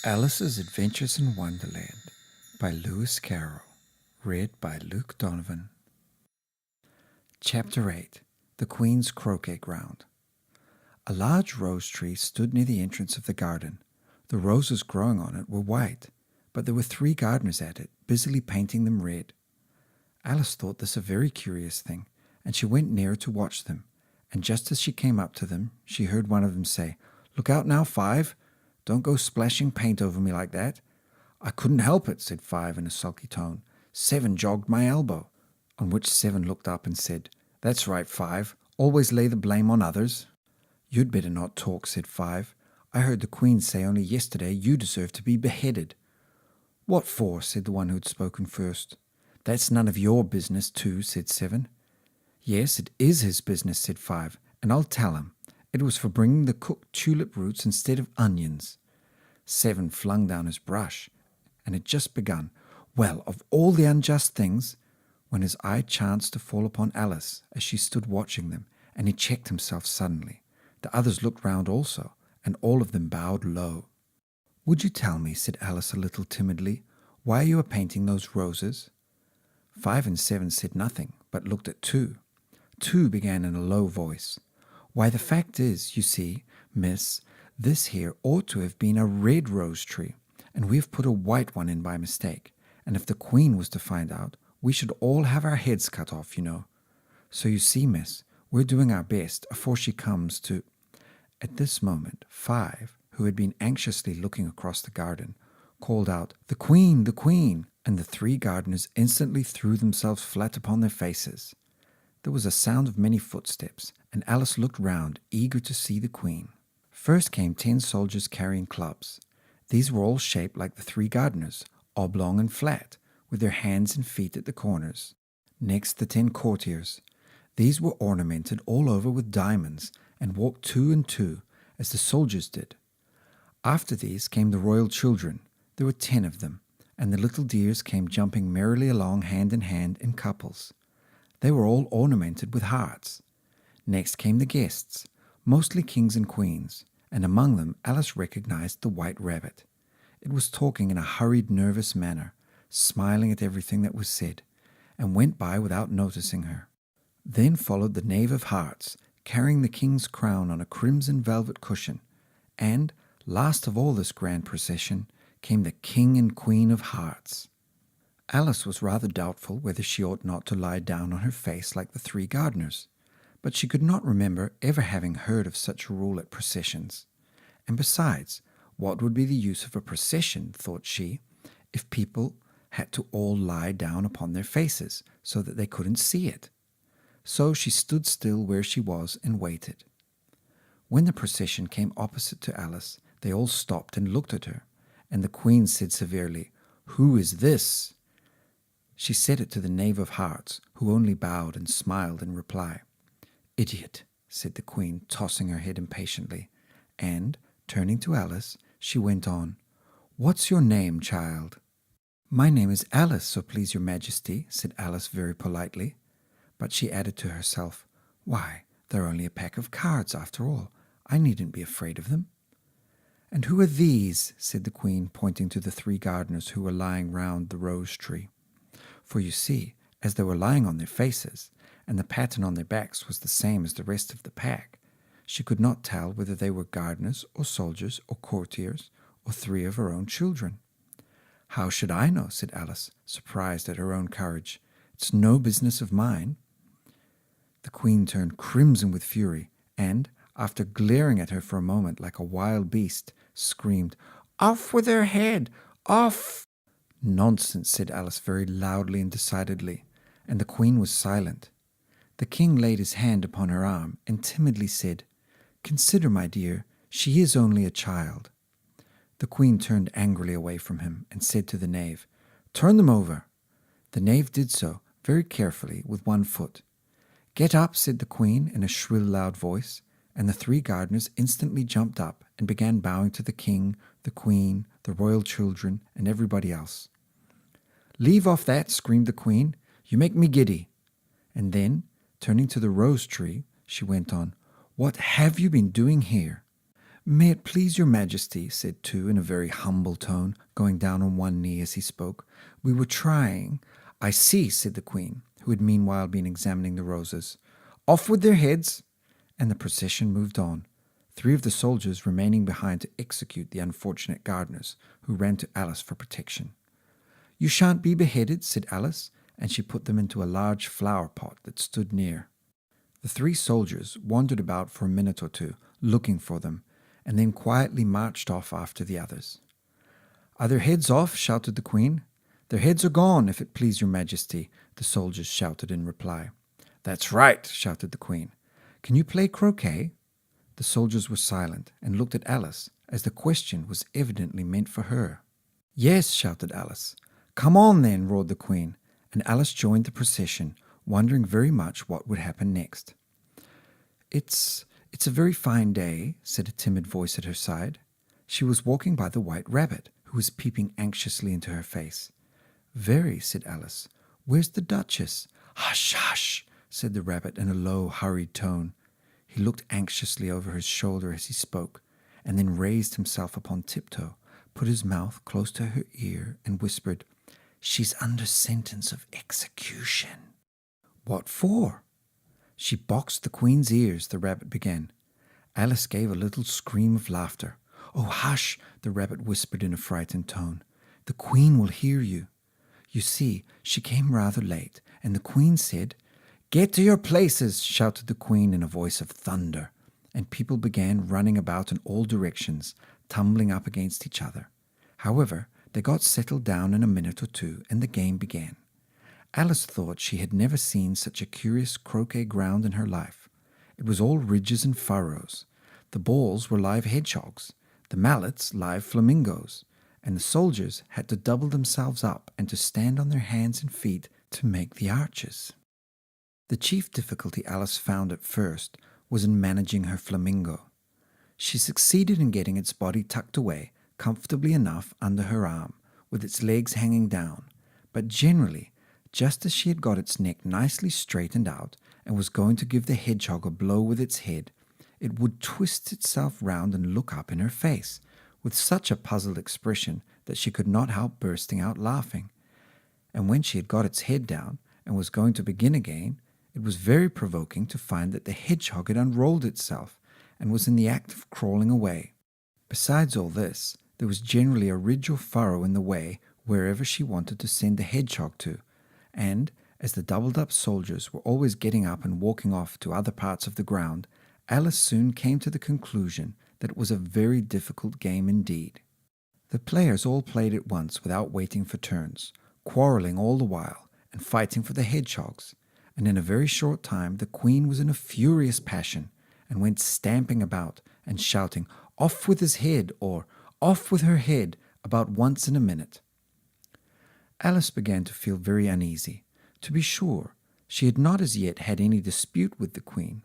Alice's Adventures in Wonderland by Lewis Carroll. Read by Luke Donovan. Chapter 8. The Queen's Croquet Ground. A large rose tree stood near the entrance of the garden. The roses growing on it were white, but there were 3 gardeners at it, busily painting them red. Alice thought this a very curious thing, and she went nearer to watch them, and just as she came up to them, she heard one of them say, "Look out now, Five! Don't go splashing paint over me like that." "I couldn't help it," said Five in a sulky tone. "Seven jogged my elbow." On which Seven looked up and said, "That's right, Five. Always lay the blame on others." "You'd better not talk," said Five. "I heard the Queen say only yesterday you deserve to be beheaded." "What for?" said the one who had spoken first. "That's none of your business, too," said Seven. "Yes, it is his business," said Five, "and I'll tell him. It was for bringing the cooked tulip roots instead of onions." Seven flung down his brush, and had just begun, "Well, of all the unjust things," when his eye chanced to fall upon Alice as she stood watching them, and he checked himself suddenly. The others looked round also, and all of them bowed low. "Would you tell me," said Alice a little timidly, "why you are painting those roses?" Five and Seven said nothing, but looked at Two. Two began in a low voice. "Why, the fact is, you see, miss, this here ought to have been a red rose tree, and we have put a white one in by mistake, and if the Queen was to find out, we should all have our heads cut off, you know. So you see, miss, we're doing our best afore she comes to—" At this moment, Five, who had been anxiously looking across the garden, called out, "The Queen, the Queen!" and the 3 gardeners instantly threw themselves flat upon their faces. There was a sound of many footsteps, and Alice looked round, eager to see the Queen. First came 10 soldiers carrying clubs. These were all shaped like the 3 gardeners, oblong and flat, with their hands and feet at the corners. Next the 10 courtiers. These were ornamented all over with diamonds, and walked 2 and 2, as the soldiers did. After these came the royal children. There were 10 of them, and the little dears came jumping merrily along hand in hand in couples. They were all ornamented with hearts. Next came the guests, mostly kings and queens, and among them Alice recognized the White Rabbit. It was talking in a hurried, nervous manner, smiling at everything that was said, and went by without noticing her. Then followed the Knave of Hearts, carrying the king's crown on a crimson velvet cushion, and, last of all this grand procession, came the King and Queen of Hearts. Alice was rather doubtful whether she ought not to lie down on her face like the 3 gardeners, but she could not remember ever having heard of such a rule at processions. And besides, what would be the use of a procession, thought she, if people had to all lie down upon their faces so that they couldn't see it? So she stood still where she was and waited. When the procession came opposite to Alice, they all stopped and looked at her, and the Queen said severely, "Who is this?" She said it to the Knave of Hearts, who only bowed and smiled in reply. "Idiot," said the Queen, tossing her head impatiently, and, turning to Alice, she went on, "What's your name, child?" "My name is Alice, so please your Majesty," said Alice very politely. But she added to herself, "Why, they're only a pack of cards after all. I needn't be afraid of them." "And who are these?" said the Queen, pointing to the 3 gardeners who were lying round the rose tree. For you see, as they were lying on their faces, and the pattern on their backs was the same as the rest of the pack, she could not tell whether they were gardeners or soldiers or courtiers or 3 of her own children. "How should I know?" said Alice, surprised at her own courage. "It's no business of mine." The Queen turned crimson with fury, and, after glaring at her for a moment like a wild beast, screamed, "Off with her head! Off!" "Nonsense," said Alice very loudly and decidedly, and the Queen was silent. The King laid his hand upon her arm and timidly said, "Consider, my dear, she is only a child." The Queen turned angrily away from him and said to the Knave, "Turn them over." The Knave did so, very carefully, with one foot. "Get up," said the Queen in a shrill, loud voice, and the 3 gardeners instantly jumped up and began bowing to the King, the Queen, the royal children, and everybody else. "Leave off that," screamed the Queen. "You make me giddy." And then, turning to the rose tree, she went on, "What have you been doing here?" May it please your majesty, said Two in a very humble tone, going down on one knee as he spoke. We were trying. I see, said the queen, who had meanwhile been examining the roses. Off with their heads! And the procession moved on, 3 of the soldiers remaining behind to execute the unfortunate gardeners, who ran to Alice for protection. You shan't be beheaded, said Alice, and she put them into a large flower pot that stood near. The 3 soldiers wandered about for a minute or two, looking for them, and then quietly marched off after the others. Are their heads off? Shouted the queen. Their heads are gone, if it please your majesty, the soldiers shouted in reply. That's right, shouted the queen. Can you play croquet? The soldiers were silent and looked at Alice, as the question was evidently meant for her. Yes, shouted Alice. Come on then, roared the queen, and Alice joined the procession, wondering very much what would happen next. It's a very fine day, said a timid voice at her side. She was walking by the white rabbit, who was peeping anxiously into her face. Very, said Alice. Where's the Duchess? Hush, hush, said the rabbit in a low, hurried tone. He looked anxiously over his shoulder as he spoke, and then raised himself upon tiptoe, put his mouth close to her ear, and whispered, She's under sentence of execution. What for? She boxed the queen's ears, the rabbit began. Alice gave a little scream of laughter. Oh, hush, the rabbit whispered in a frightened tone. The queen will hear you. You see, she came rather late, and the queen said, Get to your places, shouted the queen in a voice of thunder, and people began running about in all directions, tumbling up against each other. However, they got settled down in a minute or two, and the game began. Alice thought she had never seen such a curious croquet ground in her life. It was all ridges and furrows. The balls were live hedgehogs, the mallets live flamingos, and the soldiers had to double themselves up and to stand on their hands and feet to make the arches. The chief difficulty Alice found at first was in managing her flamingo. She succeeded in getting its body tucked away comfortably enough under her arm, with its legs hanging down, but generally, just as she had got its neck nicely straightened out and was going to give the hedgehog a blow with its head, it would twist itself round and look up in her face, with such a puzzled expression that she could not help bursting out laughing. And when she had got its head down and was going to begin again, it was very provoking to find that the hedgehog had unrolled itself and was in the act of crawling away. Besides all this, there was generally a ridge or furrow in the way wherever she wanted to send the hedgehog to, and, as the doubled-up soldiers were always getting up and walking off to other parts of the ground, Alice soon came to the conclusion that it was a very difficult game indeed. The players all played at once without waiting for turns, quarrelling all the while, and fighting for the hedgehogs, and in a very short time the queen was in a furious passion, and went stamping about and shouting, "Off with his head," or "Off with her head," about once in a minute. Alice began to feel very uneasy. To be sure, she had not as yet had any dispute with the queen,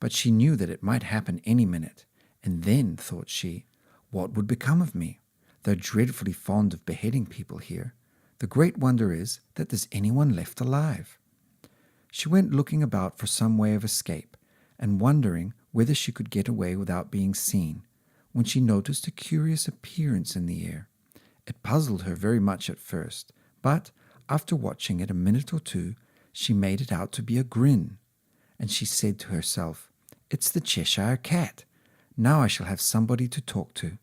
but she knew that it might happen any minute, and then, thought she, what would become of me? They're dreadfully fond of beheading people here. The great wonder is that there's anyone left alive. She went looking about for some way of escape, and wondering whether she could get away without being seen, when she noticed a curious appearance in the air. It puzzled her very much at first, but after watching it a minute or two, she made it out to be a grin, and she said to herself, "It's the Cheshire Cat. Now I shall have somebody to talk to."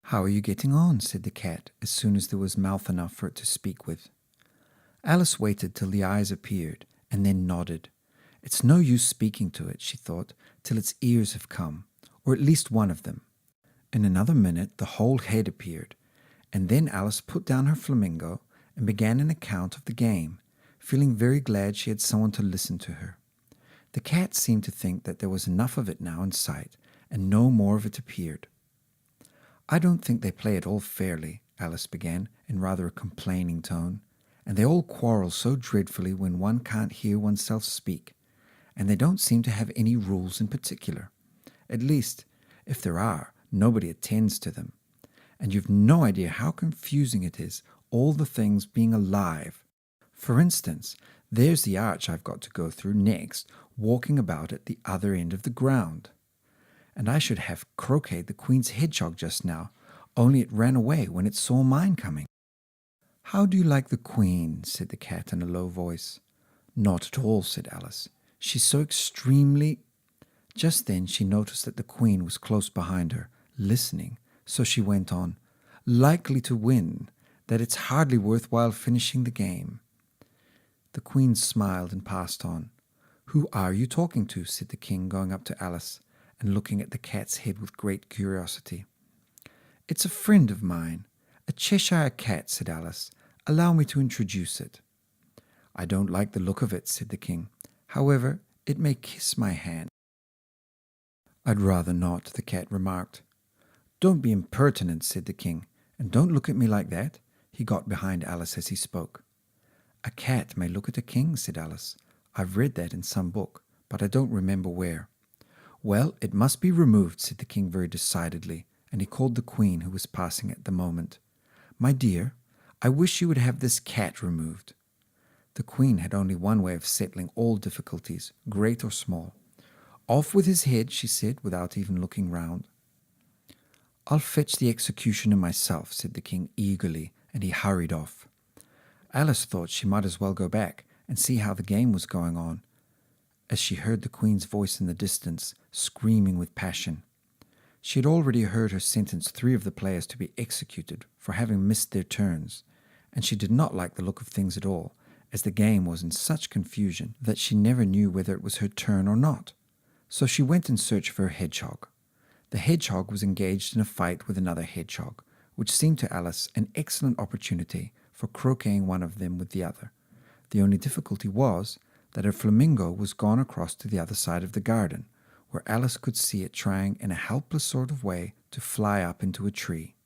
"How are you getting on?" said the cat, as soon as there was mouth enough for it to speak with. Alice waited till the eyes appeared, and then nodded. It's no use speaking to it, she thought, till its ears have come, or at least one of them. In another minute the whole head appeared, and then Alice put down her flamingo and began an account of the game, feeling very glad she had someone to listen to her. The cat seemed to think that there was enough of it now in sight, and no more of it appeared. "I don't think they play it all fairly," Alice began, in rather a complaining tone, "and they all quarrel so dreadfully when one can't hear oneself speak, and they don't seem to have any rules in particular. At least, if there are, nobody attends to them. And you've no idea how confusing it is, all the things being alive. For instance, there's the arch I've got to go through next, walking about at the other end of the ground." and I should have croqueted the queen's hedgehog just now, only it ran away when it saw mine coming." "How do you like the queen?" said the cat in a low voice. "Not at all," said Alice. "She's so extremely—" Just then she noticed that the queen was close behind her, listening, so she went on, "Likely to win, that it's hardly worthwhile finishing the game." The queen smiled and passed on. "Who are you talking to?" said the king, going up to Alice and looking at the cat's head with great curiosity. "It's a friend of mine, a Cheshire cat," said Alice. "Allow me to introduce it." "I don't like the look of it," said the king. "However, it may kiss my hand." "I'd rather not," the cat remarked. "Don't be impertinent," said the king, "and don't look at me like that." He got behind Alice as he spoke. "A cat may look at a king," said Alice. "I've read that in some book, but I don't remember where." "Well, it must be removed," said the king very decidedly, and he called the queen, who was passing at the moment. "My dear, I wish you would have this cat removed." The queen had only one way of settling all difficulties, great or small. "Off with his head," she said, without even looking round. "I'll fetch the executioner myself," said the king eagerly, and he hurried off. Alice thought she might as well go back and see how the game was going on, as she heard the queen's voice in the distance, screaming with passion. She had already heard her sentence 3 of the players to be executed for having missed their turns, and she did not like the look of things at all, as the game was in such confusion that she never knew whether it was her turn or not. So she went in search of her hedgehog. The hedgehog was engaged in a fight with another hedgehog, which seemed to Alice an excellent opportunity for croqueting one of them with the other. The only difficulty was that a flamingo was gone across to the other side of the garden, where Alice could see it trying in a helpless sort of way to fly up into a tree.